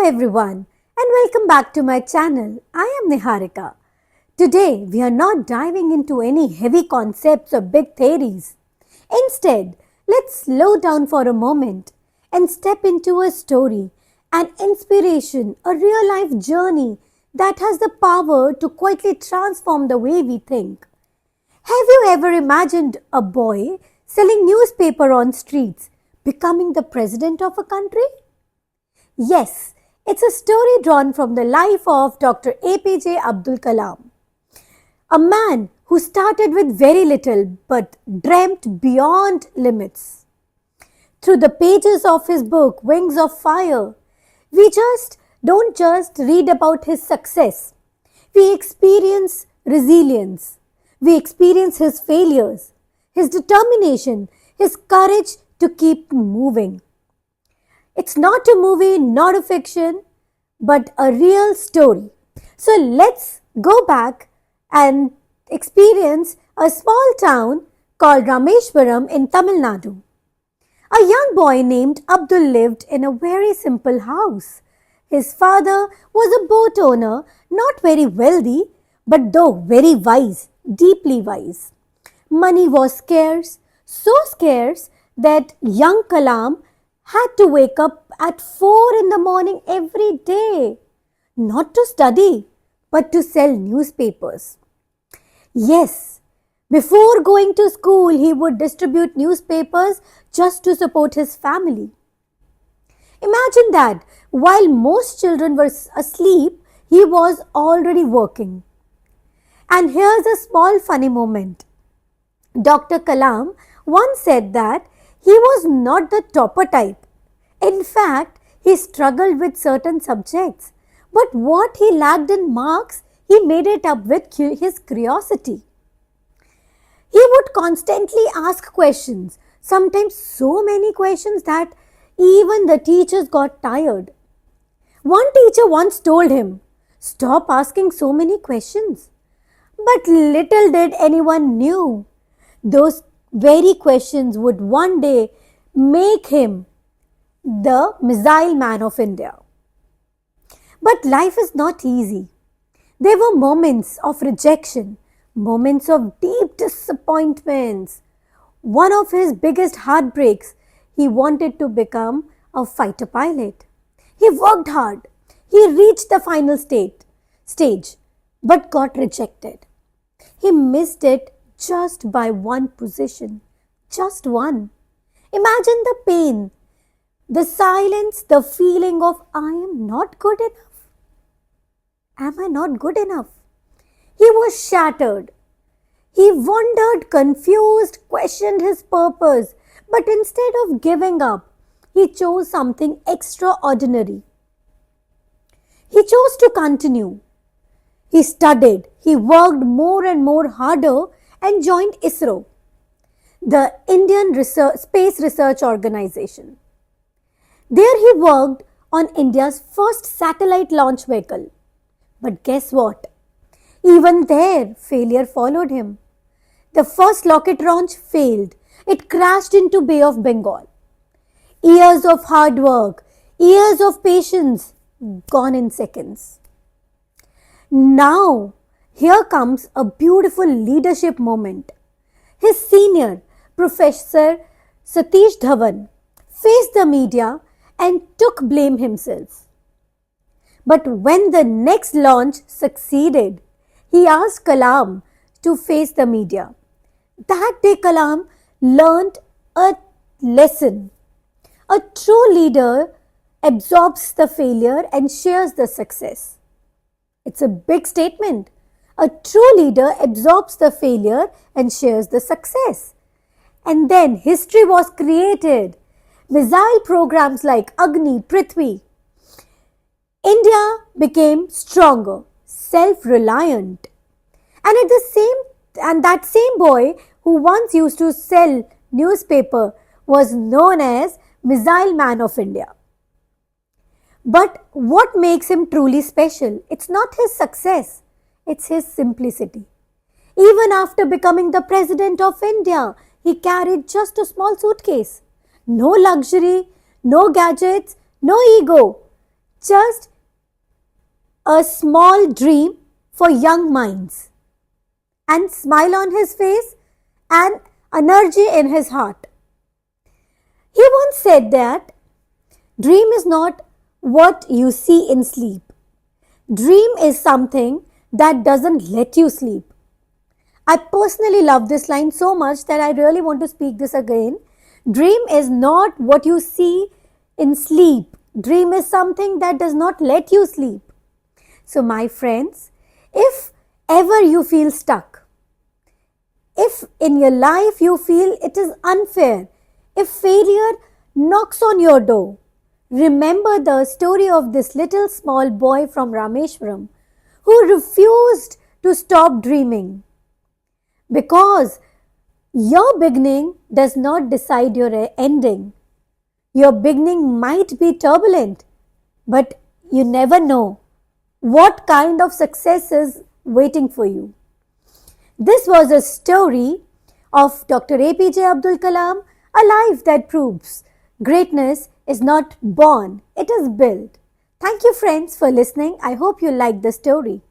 everyone and welcome back to my channel. I am Niharika. Today we are not diving into any heavy concepts or big theories. Instead, let's slow down for a moment and step into a story, an inspiration, a real life journey that has the power to quietly transform the way we think. Have you ever imagined a boy selling newspaper on streets becoming the president of a country? Yes, it's a story drawn from the life of Dr. APJ Abdul Kalam, a man who started with very little but dreamt beyond limits. Through the pages of his book Wings of Fire, we don't just read about his success. We experience resilience. We experience his failures, his determination, his courage to keep moving. It's not a movie, not a fiction, but a real story. So let's go back and experience a small town called Rameswaram in Tamil Nadu. A young boy named Abdul lived in a very simple house. His father was a boat owner, not very wealthy, but though very wise, deeply wise. Money was scarce, so scarce that young Kalam had to wake up at 4 in the morning every day, not to study, but to sell newspapers. Yes, before going to school, he would distribute newspapers just to support his family. Imagine that while most children were asleep, he was already working. And here's a small funny moment. Dr. Kalam once said that he was not the topper type. In fact, he struggled with certain subjects, but what he lacked in marks, he made it up with his curiosity. He would constantly ask questions, sometimes so many questions that even the teachers got tired. One teacher once told him, "Stop asking so many questions." But little did anyone knew, those very questions would one day make him the missile man of India. But life is not easy. There were moments of rejection, moments of deep disappointments. One of his biggest heartbreaks, he wanted to become a fighter pilot. He worked hard. He reached the final stage, but got rejected. He missed it just by one position, just one. Imagine the pain, the silence, the feeling of I am not good enough. Am I not good enough? He was shattered. He wondered, confused, questioned his purpose, but instead of giving up, he chose something extraordinary. He chose to continue. He studied, he worked more and more harder and joined ISRO, the Indian Space Research Organization. There he worked on India's first satellite launch vehicle. But guess what? Even there, failure followed him. The first rocket launch failed. It crashed into Bay of Bengal. Years of hard work, years of patience, gone in seconds. Now, here comes a beautiful leadership moment. His senior, Professor Satish Dhawan, faced the media and took blame himself. But when the next launch succeeded, he asked Kalam to face the media. That day Kalam learned a lesson. A true leader absorbs the failure and shares the success. It's a big statement. A true leader absorbs the failure and shares the success. And then history was created. Missile programs like Agni, Prithvi. India became stronger, self-reliant. And that same boy who once used to sell newspaper was known as Missile Man of India. But what makes him truly special? It's not his success, it's his simplicity. Even after becoming the President of India, he carried just a small suitcase. No luxury, no gadgets, no ego. just a small dream for young minds, and smile on his face and energy in his heart. He once said that dream is not what you see in sleep. Dream is something that doesn't let you sleep. I personally love this line so much that I really want to speak this again. Dream is not what you see in sleep. Dream is something that does not let you sleep. So my friends, if ever you feel stuck, if in your life you feel it is unfair, if failure knocks on your door, remember the story of this little small boy from Rameswaram who refused to stop dreaming. Because your beginning does not decide your ending. Your beginning might be turbulent, but you never know what kind of success is waiting for you. This was a story of Dr. APJ Abdul Kalam, a life that proves greatness is not born, it is built. Thank you friends for listening. I hope you liked the story.